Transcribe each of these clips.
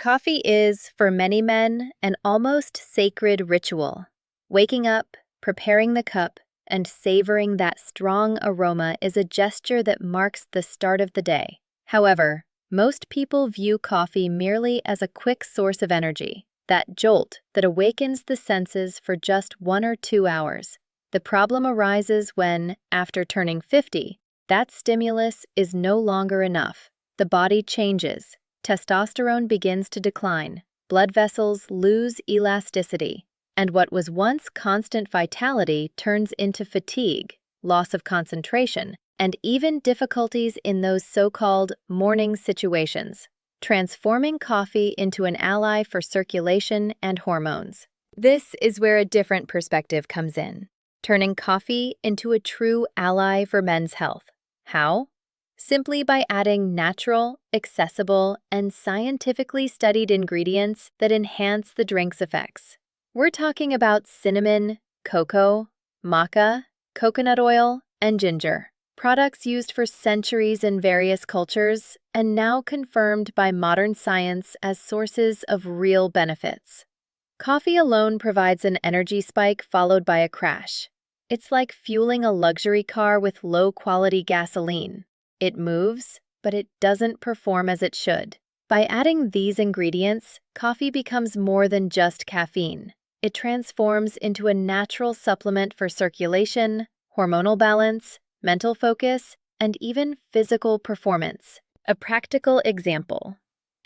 Coffee is, for many men, an almost sacred ritual. Waking up, preparing the cup, and savoring that strong aroma is a gesture that marks the start of the day. However, most people view coffee merely as a quick source of energy, that jolt that awakens the senses for just 1 or 2 hours. The problem arises when, after turning 50, that stimulus is no longer enough. The body changes. Testosterone begins to decline, blood vessels lose elasticity, and what was once constant vitality turns into fatigue, loss of concentration, and even difficulties in those so-called morning situations, transforming coffee into an ally for circulation and hormones. This is where a different perspective comes in, turning coffee into a true ally for men's health. How? Simply by adding natural, accessible, and scientifically studied ingredients that enhance the drink's effects. We're talking about cinnamon, cocoa, maca, coconut oil, and ginger, products used for centuries in various cultures and now confirmed by modern science as sources of real benefits. Coffee alone provides an energy spike followed by a crash. It's like fueling a luxury car with low-quality gasoline. It moves, but it doesn't perform as it should. By adding these ingredients, coffee becomes more than just caffeine. It transforms into a natural supplement for circulation, hormonal balance, mental focus, and even physical performance. A practical example.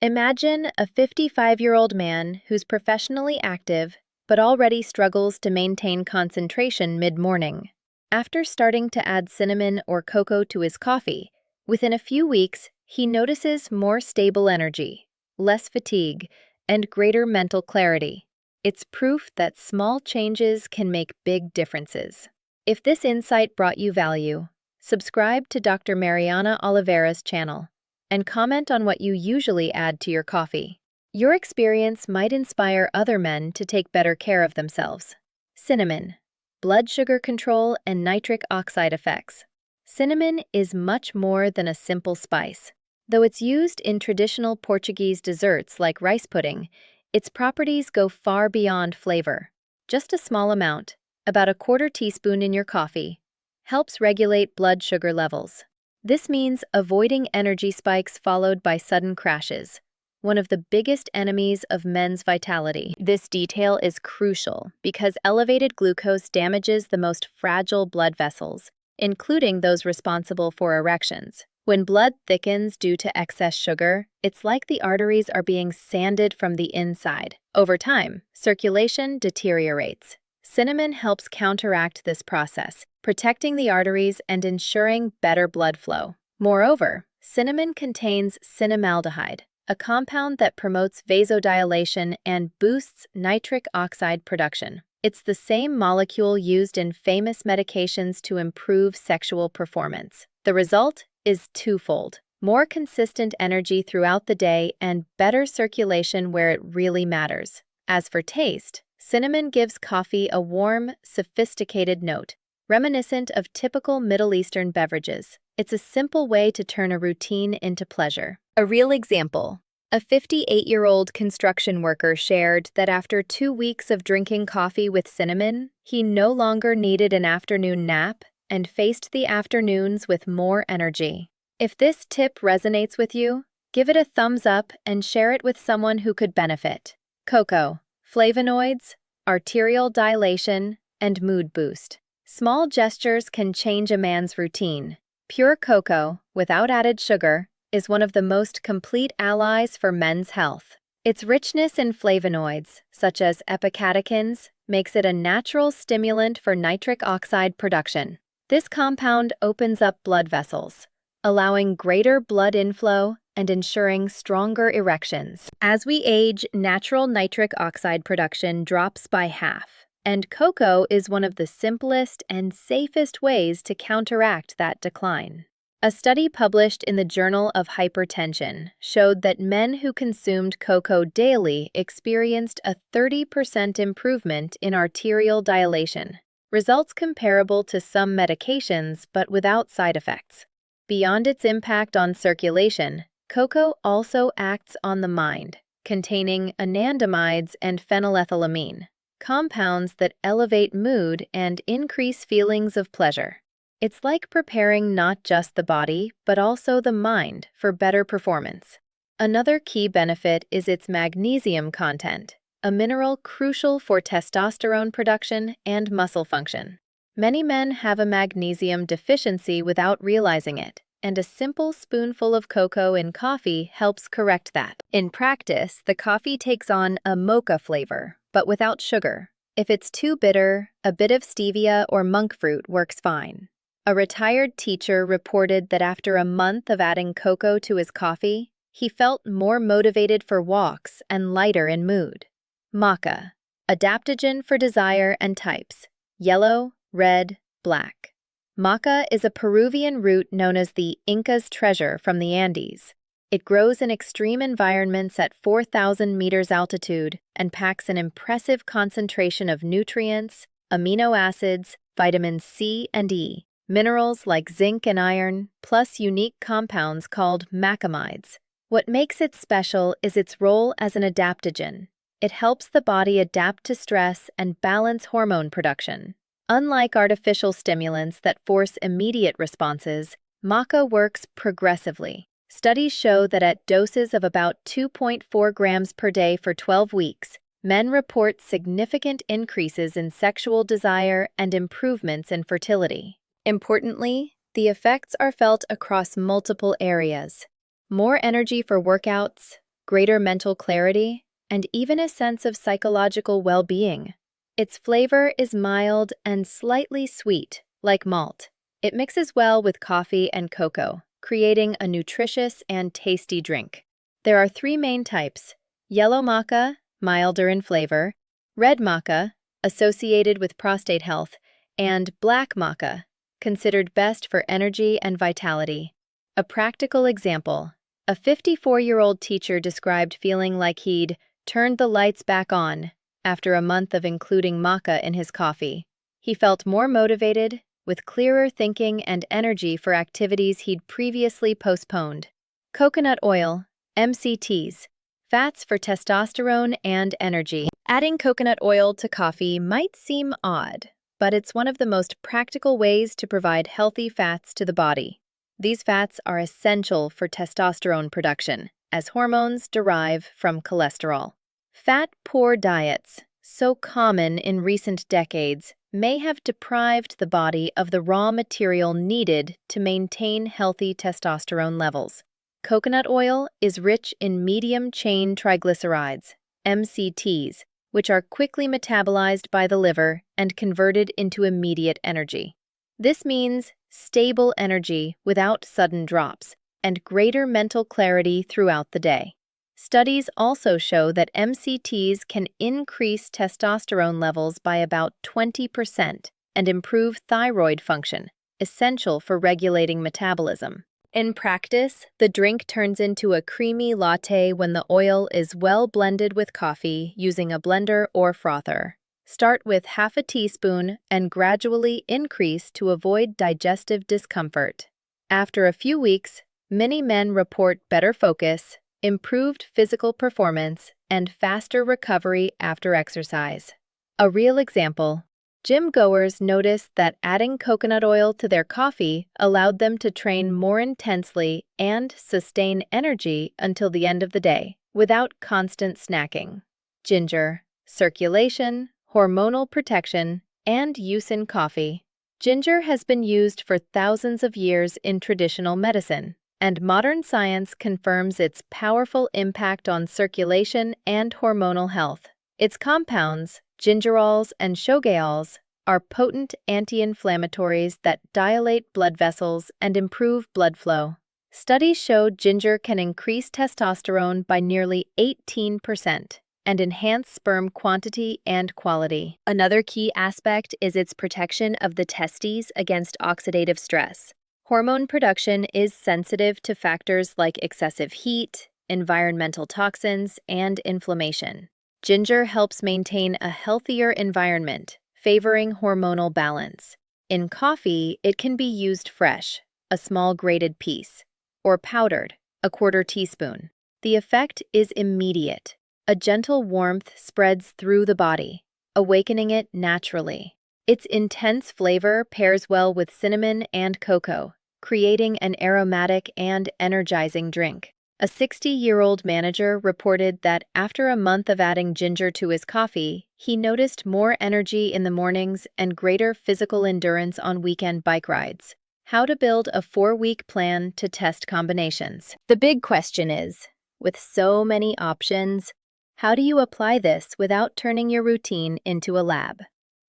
Imagine a 55-year-old man who's professionally active but already struggles to maintain concentration mid-morning. After starting to add cinnamon or cocoa to his coffee, within a few weeks, he notices more stable energy, less fatigue, and greater mental clarity. It's proof that small changes can make big differences. If this insight brought you value, subscribe to Dr. Mariana Oliveira's channel and comment on what you usually add to your coffee. Your experience might inspire other men to take better care of themselves. Cinnamon, blood sugar control, and nitric oxide effects. Cinnamon is much more than a simple spice. Though it's used in traditional Portuguese desserts like rice pudding, its properties go far beyond flavor. Just a small amount, about 1/4 teaspoon in your coffee, helps regulate blood sugar levels. This means avoiding energy spikes followed by sudden crashes, one of the biggest enemies of men's vitality. This detail is crucial because elevated glucose damages the most fragile blood vessels, including those responsible for erections. When blood thickens due to excess sugar, it's like the arteries are being sanded from the inside. Over time, circulation deteriorates. Cinnamon helps counteract this process, protecting the arteries and ensuring better blood flow. Moreover, cinnamon contains cinnamaldehyde, a compound that promotes vasodilation and boosts nitric oxide production. It's the same molecule used in famous medications to improve sexual performance. The result is twofold: more consistent energy throughout the day and better circulation where it really matters. As for taste, cinnamon gives coffee a warm, sophisticated note, reminiscent of typical Middle Eastern beverages. It's a simple way to turn a routine into pleasure. A real example. A 58-year-old construction worker shared that after 2 weeks of drinking coffee with cinnamon, he no longer needed an afternoon nap and faced the afternoons with more energy. If this tip resonates with you, give it a thumbs up and share it with someone who could benefit. Cocoa, flavonoids, arterial dilation, and mood boost. Small gestures can change a man's routine. Pure cocoa, without added sugar, is one of the most complete allies for men's health. Its richness in flavonoids, such as epicatechins, makes it a natural stimulant for nitric oxide production. This compound opens up blood vessels, allowing greater blood inflow and ensuring stronger erections. As we age, natural nitric oxide production drops by half, and cocoa is one of the simplest and safest ways to counteract that decline. A study published in the Journal of Hypertension showed that men who consumed cocoa daily experienced a 30% improvement in arterial dilation, results comparable to some medications but without side effects. Beyond its impact on circulation, cocoa also acts on the mind, containing anandamides and phenylethylamine, compounds that elevate mood and increase feelings of pleasure. It's like preparing not just the body, but also the mind for better performance. Another key benefit is its magnesium content, a mineral crucial for testosterone production and muscle function. Many men have a magnesium deficiency without realizing it, and a simple spoonful of cocoa in coffee helps correct that. In practice, the coffee takes on a mocha flavor, but without sugar. If it's too bitter, a bit of stevia or monk fruit works fine. A retired teacher reported that after a month of adding cocoa to his coffee, he felt more motivated for walks and lighter in mood. Maca, adaptogen for desire and types: yellow, red, black. Maca is a Peruvian root known as the Inca's treasure from the Andes. It grows in extreme environments at 4,000 meters altitude and packs an impressive concentration of nutrients, amino acids, vitamins C and E, minerals like zinc and iron, plus unique compounds called macamides. What makes it special is its role as an adaptogen. It helps the body adapt to stress and balance hormone production. Unlike artificial stimulants that force immediate responses, maca works progressively. Studies show that at doses of about 2.4 grams per day for 12 weeks, men report significant increases in sexual desire and improvements in fertility. Importantly, the effects are felt across multiple areas. More energy for workouts, greater mental clarity, and even a sense of psychological well-being. Its flavor is mild and slightly sweet, like malt. It mixes well with coffee and cocoa, creating a nutritious and tasty drink. There are three main types: yellow maca, milder in flavor; red maca, associated with prostate health; and black maca, considered best for energy and vitality. A practical example: a 54-year-old teacher described feeling like he'd turned the lights back on after a month of including maca in his coffee. He felt more motivated, with clearer thinking and energy for activities he'd previously postponed. Coconut oil, MCTs, fats for testosterone and energy. Adding coconut oil to coffee might seem odd, but it's one of the most practical ways to provide healthy fats to the body. These fats are essential for testosterone production, as hormones derive from cholesterol. Fat-poor diets, so common in recent decades, may have deprived the body of the raw material needed to maintain healthy testosterone levels. Coconut oil is rich in medium-chain triglycerides, MCTs, which are quickly metabolized by the liver and converted into immediate energy. This means stable energy without sudden drops, and greater mental clarity throughout the day. Studies also show that MCTs can increase testosterone levels by about 20% and improve thyroid function, essential for regulating metabolism. In practice, the drink turns into a creamy latte when the oil is well blended with coffee using a blender or frother. Start with half a teaspoon and gradually increase to avoid digestive discomfort. After a few weeks, many men report better focus, improved physical performance, and faster recovery after exercise. A real example: gym goers noticed that adding coconut oil to their coffee allowed them to train more intensely and sustain energy until the end of the day, without constant snacking. Ginger, circulation, hormonal protection, and use in coffee. Ginger has been used for thousands of years in traditional medicine, and modern science confirms its powerful impact on circulation and hormonal health. Its compounds, gingerols and shogaols, are potent anti-inflammatories that dilate blood vessels and improve blood flow. Studies show ginger can increase testosterone by nearly 18% and enhance sperm quantity and quality. Another key aspect is its protection of the testes against oxidative stress. Hormone production is sensitive to factors like excessive heat, environmental toxins, and inflammation. Ginger helps maintain a healthier environment, favoring hormonal balance. In coffee, it can be used fresh, a small grated piece, or powdered, a quarter teaspoon. The effect is immediate. A gentle warmth spreads through the body, awakening it naturally. Its intense flavor pairs well with cinnamon and cocoa, creating an aromatic and energizing drink. A 60-year-old manager reported that after a month of adding ginger to his coffee, he noticed more energy in the mornings and greater physical endurance on weekend bike rides. How to build a 4-week plan to test combinations. The big question is, with so many options, how do you apply this without turning your routine into a lab?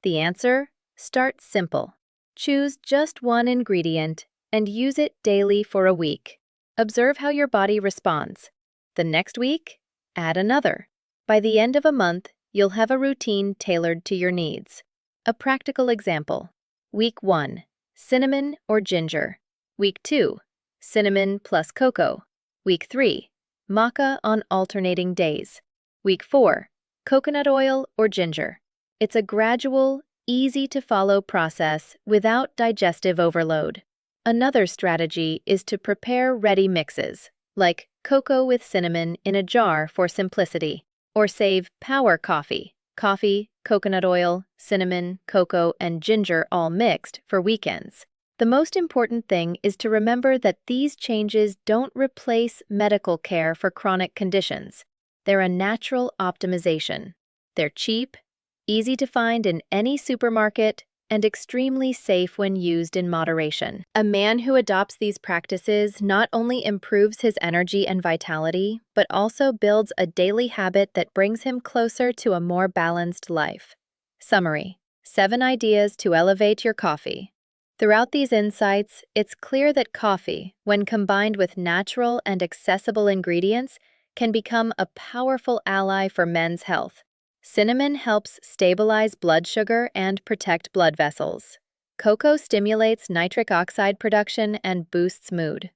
The answer? Start simple. Choose just one ingredient and use it daily for a week. Observe how your body responds. The next week, add another. By the end of a month, you'll have a routine tailored to your needs. A practical example. Week 1, cinnamon or ginger. Week 2, cinnamon plus cocoa. Week 3, maca on alternating days. Week 4, coconut oil or ginger. It's a gradual, easy-to-follow process without digestive overload. Another strategy is to prepare ready mixes, like cocoa with cinnamon in a jar for simplicity, or save power coffee, coconut oil, cinnamon, cocoa, and ginger all mixed for weekends. The most important thing is to remember that these changes don't replace medical care for chronic conditions. They're a natural optimization. They're cheap, easy to find in any supermarket, and extremely safe when used in moderation. A man who adopts these practices not only improves his energy and vitality, but also builds a daily habit that brings him closer to a more balanced life. Summary: 7 ideas to elevate your coffee. Throughout these insights, it's clear that coffee, when combined with natural and accessible ingredients, can become a powerful ally for men's health. Cinnamon helps stabilize blood sugar and protect blood vessels. Cocoa stimulates nitric oxide production and boosts mood.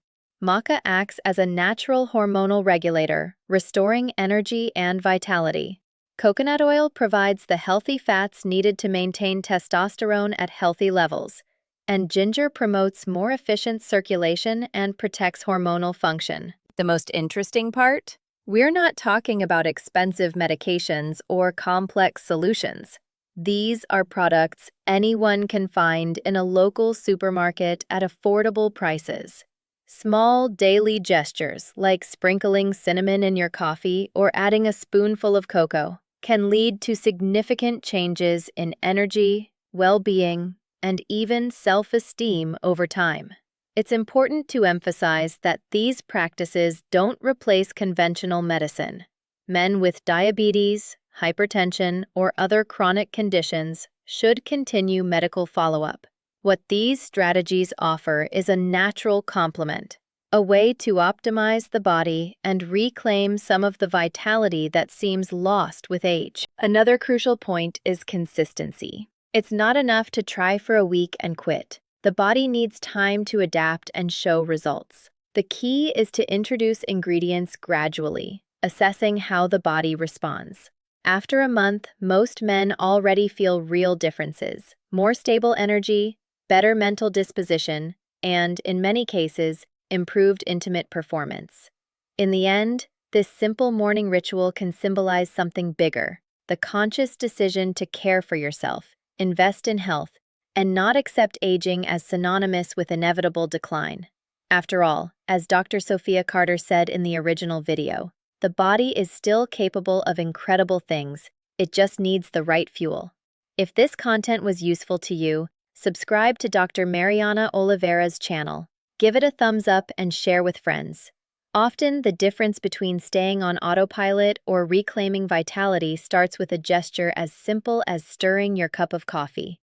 Maca acts as a natural hormonal regulator, restoring energy and vitality. Coconut oil provides the healthy fats needed to maintain testosterone at healthy levels. And ginger promotes more efficient circulation and protects hormonal function. The most interesting part? We're not talking about expensive medications or complex solutions. These are products anyone can find in a local supermarket at affordable prices. Small daily gestures, like sprinkling cinnamon in your coffee or adding a spoonful of cocoa, can lead to significant changes in energy, well-being, and even self-esteem over time. It's important to emphasize that these practices don't replace conventional medicine. Men with diabetes, hypertension, or other chronic conditions should continue medical follow-up. What these strategies offer is a natural complement, a way to optimize the body and reclaim some of the vitality that seems lost with age. Another crucial point is consistency. It's not enough to try for a week and quit. The body needs time to adapt and show results. The key is to introduce ingredients gradually, assessing how the body responds. After a month, most men already feel real differences: more stable energy, better mental disposition, and, in many cases, improved intimate performance. In the end, this simple morning ritual can symbolize something bigger: the conscious decision to care for yourself, invest in health, and not accept aging as synonymous with inevitable decline. After all, as Dr. Sophia Carter said in the original video, the body is still capable of incredible things, it just needs the right fuel. If this content was useful to you, subscribe to Dr. Mariana Oliveira's channel, give it a thumbs up and share with friends. Often, the difference between staying on autopilot or reclaiming vitality starts with a gesture as simple as stirring your cup of coffee.